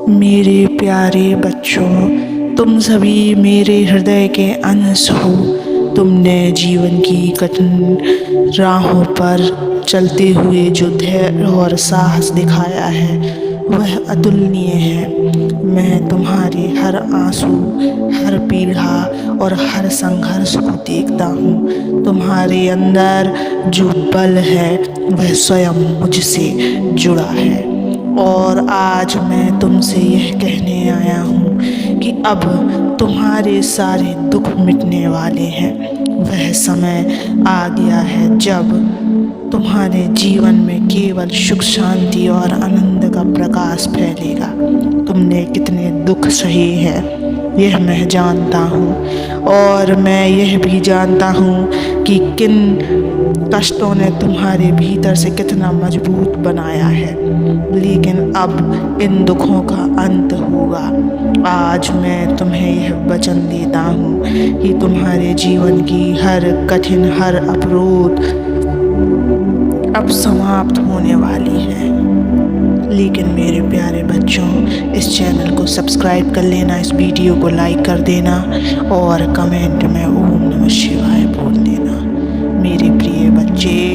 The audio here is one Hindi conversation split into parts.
मेरे प्यारे बच्चों, तुम सभी मेरे हृदय के अंश हो। तुमने जीवन की कठिन राहों पर चलते हुए जो धैर्य और साहस दिखाया है वह अतुलनीय है। मैं तुम्हारे हर आंसू, हर पीड़ा और हर संघर्ष को देखता हूँ। तुम्हारे अंदर जो बल है वह स्वयं मुझसे जुड़ा है। और आज मैं तुमसे यह कहने आया हूँ कि अब तुम्हारे सारे दुख मिटने वाले हैं। वह समय आ गया है जब तुम्हारे जीवन में केवल सुख, शांति और आनंद का प्रकाश फैलेगा। तुमने कितने दुख सहे हैं यह मैं जानता हूँ, और मैं यह भी जानता हूँ कि किन कष्टों ने तुम्हारे भीतर से कितना मजबूत बनाया है। लेकिन अब इन दुखों का अंत होगा। आज मैं तुम्हें यह वचन देता हूँ कि तुम्हारे जीवन की हर कठिन, हर अवरोध अब समाप्त होने वाली है। लेकिन मेरे प्यारे बच्चों, इस चैनल को सब्सक्राइब कर लेना, इस वीडियो को लाइक कर देना और कमेंट में ओम नमः शिवाय बोल देना। मेरे प्रिय बच्चे,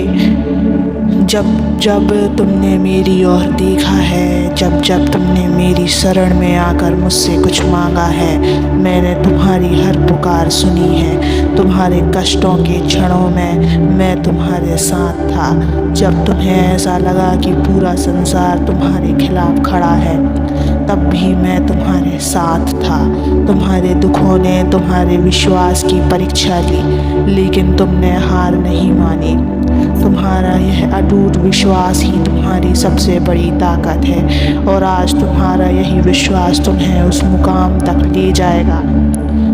जब जब तुमने मेरी ओर देखा है, जब जब तुमने मेरी शरण में आकर मुझसे कुछ मांगा है, मैंने तुम्हारी हर पुकार सुनी है। तुम्हारे कष्टों के क्षणों में मैं तुम्हारे साथ था। जब तुम्हें ऐसा लगा कि पूरा संसार तुम्हारे खिलाफ खड़ा है, तब भी मैं तुम्हारे साथ था। तुम्हारे दुखों ने तुम्हारे विश्वास की परीक्षा ली, लेकिन तुमने हार नहीं मानी। तुम्हारा यह अटूट विश्वास ही तुम्हारी सबसे बड़ी ताकत है, और आज तुम्हारा यही विश्वास तुम्हें उस मुकाम तक ले जाएगा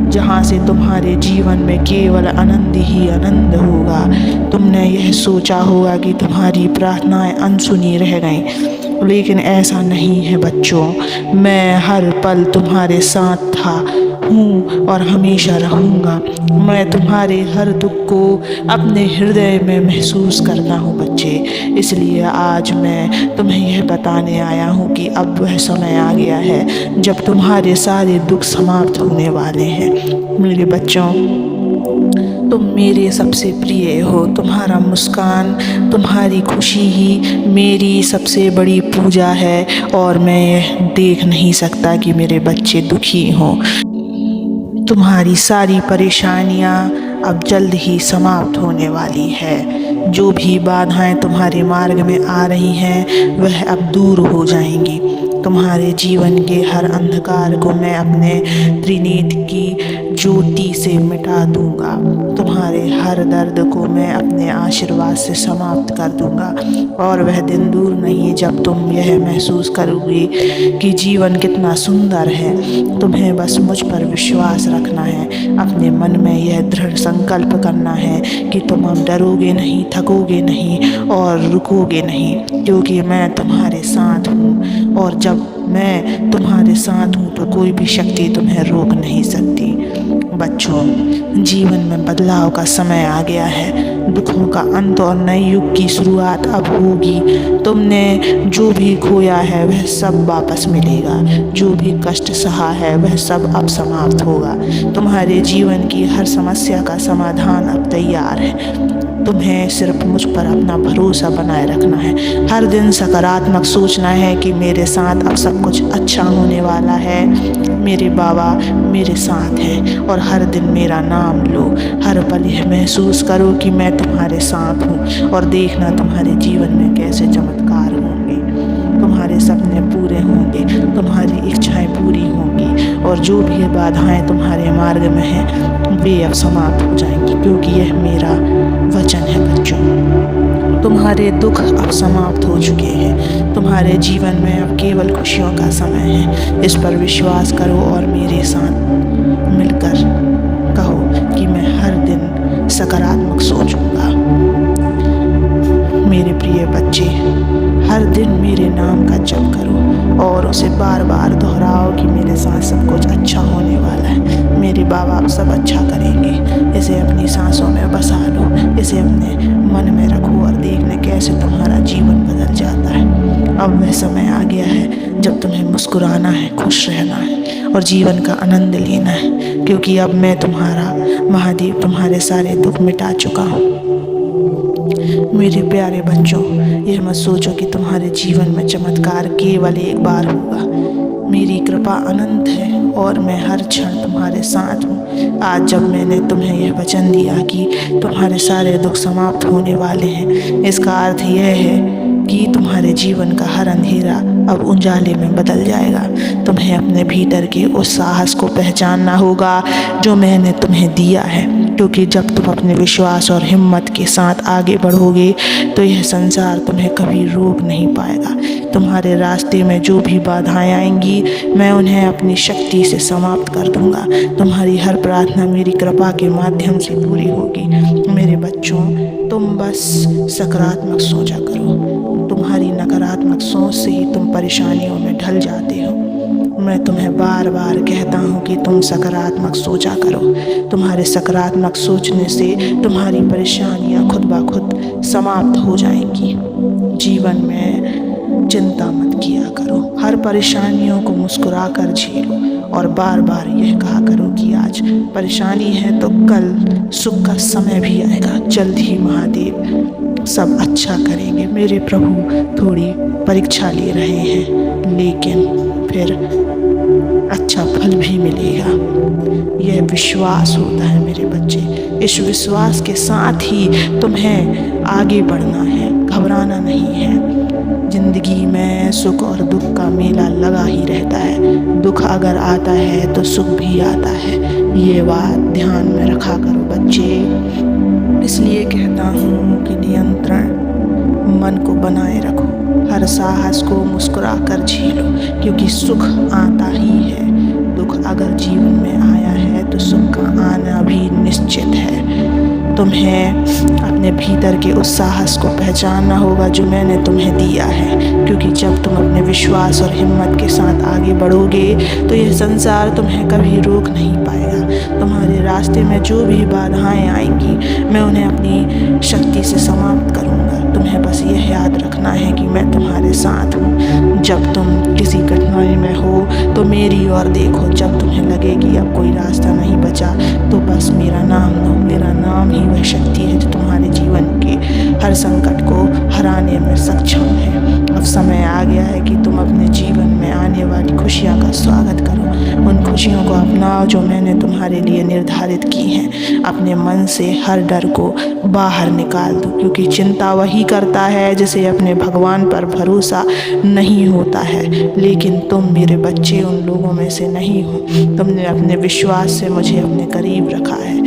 जहाँ से तुम्हारे जीवन में केवल आनंद ही आनंद होगा। तुमने यह सोचा होगा कि तुम्हारी प्रार्थनाएं अनसुनी रह गईं, लेकिन ऐसा नहीं है बच्चों। मैं हर पल तुम्हारे साथ था, हूँ और हमेशा रहूँगा। मैं तुम्हारे हर दुख को अपने हृदय में महसूस करता हूँ बच्चे। इसलिए आज मैं तुम्हें यह बताने आया हूँ कि अब वह समय आ गया है जब तुम्हारे सारे दुख समाप्त होने वाले हैं। मेरे बच्चों, तुम मेरे सबसे प्रिय हो। तुम्हारा मुस्कान, तुम्हारी खुशी ही मेरी सबसे बड़ी पूजा है, और मैं यह देख नहीं सकता कि मेरे बच्चे दुखी हों। तुम्हारी सारी परेशानियां अब जल्द ही समाप्त होने वाली है। जो भी बाधाएं तुम्हारे मार्ग में आ रही हैं वह अब दूर हो जाएंगी। तुम्हारे जीवन के हर अंधकार को मैं अपने त्रिनेत्र की ज्योति से मिटा दूंगा। तुम्हारे हर दर्द को मैं अपने आशीर्वाद से समाप्त कर दूंगा, और वह दिन दूर नहीं है जब तुम यह महसूस करोगे कि जीवन कितना सुंदर है। तुम्हें बस मुझ पर विश्वास रखना है। अपने मन में यह दृढ़ संकल्प करना है कि तुम अब डरोगे नहीं, थकोगे नहीं और रुकोगे नहीं, क्योंकि मैं तुम्हारे साथ हूँ। और जब मैं तुम्हारे साथ हूँ तो कोई भी शक्ति तुम्हें रोक नहीं सकती। बच्चों, जीवन में बदलाव का समय आ गया है। दुखों का अंत और नए युग की शुरुआत अब होगी। तुमने जो भी खोया है वह सब वापस मिलेगा। जो भी कष्ट सहा है वह सब अब समाप्त होगा। तुम्हारे जीवन की हर समस्या का समाधान अब तैयार है। तुम्हें सिर्फ मुझ पर अपना भरोसा बनाए रखना है। हर दिन सकारात्मक सोचना है कि मेरे साथ अब सब कुछ अच्छा होने वाला है। मेरे बाबा मेरे साथ हैं, और हर दिन मेरा नाम लो। हर पल यह महसूस करो कि मैं तुम्हारे साथ हूँ, और देखना तुम्हारे जीवन में कैसे चमत्कार होंगे। तुम्हारे सपने पूरे होंगे, तुम्हारी इच्छाएं पूरी होंगी, और जो भी बाधाएं तुम्हारे मार्ग में हैं वे अब समाप्त हो जाएंगी, क्योंकि यह मेरा वचन है बच्चों। तुम्हारे दुख अब समाप्त हो चुके हैं। तुम्हारे जीवन में अब केवल खुशियों का समय है। इस पर विश्वास करो और मेरे साथ मिलकर कहो कि मैं हर दिन सकारात्मक सोचूंगा। मेरे प्रिय बच्चे, हर दिन मेरे नाम का जप करो और उसे बार बार दोहराओ कि मेरे साथ सब कुछ अच्छा होने वाला है, मेरे माँ बाप सब अच्छा करेंगे। इसे अपनी सांसों में बसा लो, इसे अपने मन में रखो और देखना कैसे तुम्हारा जीवन बदल जाता है। अब वह समय आ गया है जब तुम्हें मुस्कुराना है, खुश रहना है और जीवन का आनंद लेना है, क्योंकि अब मैं तुम्हारा महादेव तुम्हारे सारे दुख मिटा चुका हूँ। मेरे प्यारे बच्चों, यह मत सोचो कि तुम्हारे जीवन में चमत्कार केवल एक बार होगा। मेरी कृपा अनंत है और मैं हर क्षण तुम्हारे साथ हूँ। आज जब मैंने तुम्हें यह वचन दिया कि तुम्हारे सारे दुख समाप्त होने वाले हैं, इसका अर्थ यह है कि तुम्हारे जीवन का हर अंधेरा अब उजाले में बदल जाएगा। तुम्हें अपने भीतर के उस साहस को पहचानना होगा जो मैंने तुम्हें दिया है, क्योंकि जब तुम अपने विश्वास और हिम्मत के साथ आगे बढ़ोगे तो यह संसार तुम्हें कभी रोक नहीं पाएगा। तुम्हारे रास्ते में जो भी बाधाएं आएंगी, मैं उन्हें अपनी शक्ति से समाप्त कर दूंगा। तुम्हारी हर प्रार्थना मेरी कृपा के माध्यम से पूरी होगी। मेरे बच्चों, तुम बस सकारात्मक सोचा करो। तुम्हारी नकारात्मक सोच से ही तुम परेशानियों में ढल जाते हो। मैं तुम्हें बार बार कहता हूँ कि तुम सकारात्मक सोचा करो। तुम्हारे सकारात्मक सोचने से तुम्हारी परेशानियाँ खुद ब खुद समाप्त हो जाएंगी। जीवन में चिंता मत किया करो, हर परेशानियों को मुस्कुरा कर झेलो और बार बार यह कहा करो कि आज परेशानी है तो कल सुख का समय भी आएगा। जल्द ही महादेव सब अच्छा करेंगे। मेरे प्रभु थोड़ी परीक्षा ले रहे हैं, लेकिन फिर अच्छा फल भी मिलेगा। यह विश्वास होता है मेरे बच्चे। इस विश्वास के साथ ही तुम्हें आगे बढ़ना है, घबराना नहीं है। जिंदगी में सुख और दुख का मेला लगा ही रहता है। दुख अगर आता है तो सुख भी आता है। ये बात ध्यान में रखा करो बच्चे। इसलिए कहता हूँ कि नियंत्रण मन को बनाए रखो, हर साहस को मुस्कुरा कर झेलो, क्योंकि सुख आता ही है। दुख अगर जीवन में आया है तो सुख का आना भी निश्चित है। तुम्हें अपने भीतर के उस साहस को पहचानना होगा जो मैंने तुम्हें दिया है, क्योंकि जब तुम अपने विश्वास और हिम्मत के साथ आगे बढ़ोगे तो यह संसार तुम्हें कभी रोक नहीं पाएगा। तुम्हारे रास्ते में जो भी बाधाएं आएंगी, मैं उन्हें अपनी शक्ति से समाप्त करूँगा। तुम्हें बस यह याद रखना है कि मैं तुम्हारे साथ हूँ। जब तुम किसी कठिनाई में हो तो मेरी ओर देखो। जब तुम्हें लगे कि अब कोई रास्ता नहीं बचा तो बस मेरा नाम लो। मेरा नाम ही वह शक्ति है जो तुम्हारे जीवन के हर संकट को हराने में सक्षम है। अब समय आ गया है कि तुम अपने जीवन में आने वाली खुशियाँ का स्वागत करो। उन खुशियों को अपनाओ जो मैंने तुम्हारे लिए निर्धारित की हैं। अपने मन से हर डर को बाहर निकाल दो, क्योंकि चिंता वही करता है जिसे अपने भगवान पर भरोसा नहीं होता है। लेकिन तुम मेरे बच्चे उन लोगों में से नहीं हो। तुमने अपने विश्वास से मुझे अपने करीब रखा है।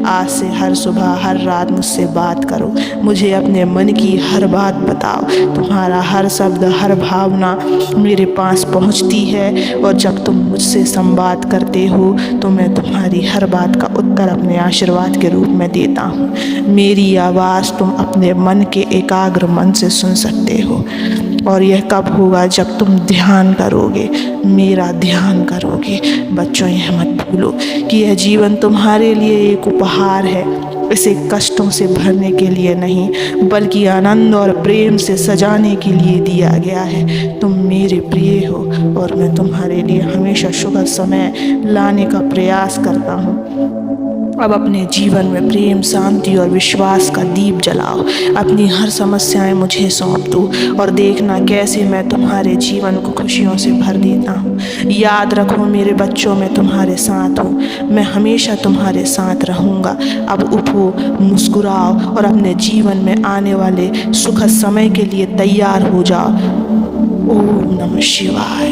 आज से हर सुबह हर रात मुझसे बात करो, मुझे अपने मन की हर बात बताओ। तुम्हारा हर शब्द हर भावना मेरे पास पहुंचती है और जब तुम मुझसे संवाद करते हो तो मैं तुम्हारी हर बात का उत्तर अपने आशीर्वाद के रूप में देता हूँ। मेरी आवाज़ तुम अपने मन के एकाग्र मन से सुन सकते हो। और यह कब होगा? जब तुम ध्यान करोगे, मेरा ध्यान करोगे। बच्चों, यह मत भूलो कि यह जीवन तुम्हारे लिए एक उपहार है। इसे कष्टों से भरने के लिए नहीं, बल्कि आनंद और प्रेम से सजाने के लिए दिया गया है। तुम मेरे प्रिय हो और मैं तुम्हारे लिए हमेशा सुखद समय लाने का प्रयास करता हूँ। अब अपने जीवन में प्रेम, शांति और विश्वास का दीप जलाओ। अपनी हर समस्याएं मुझे सौंप दो और देखना कैसे मैं तुम्हारे जीवन को खुशियों से भर देता हूँ। याद रखो मेरे बच्चों, मैं तुम्हारे साथ हूँ। मैं हमेशा तुम्हारे साथ रहूँगा। अब उठो, मुस्कुराओ और अपने जीवन में आने वाले सुखद समय के लिए तैयार हो जाओ। ओम नमः शिवाय।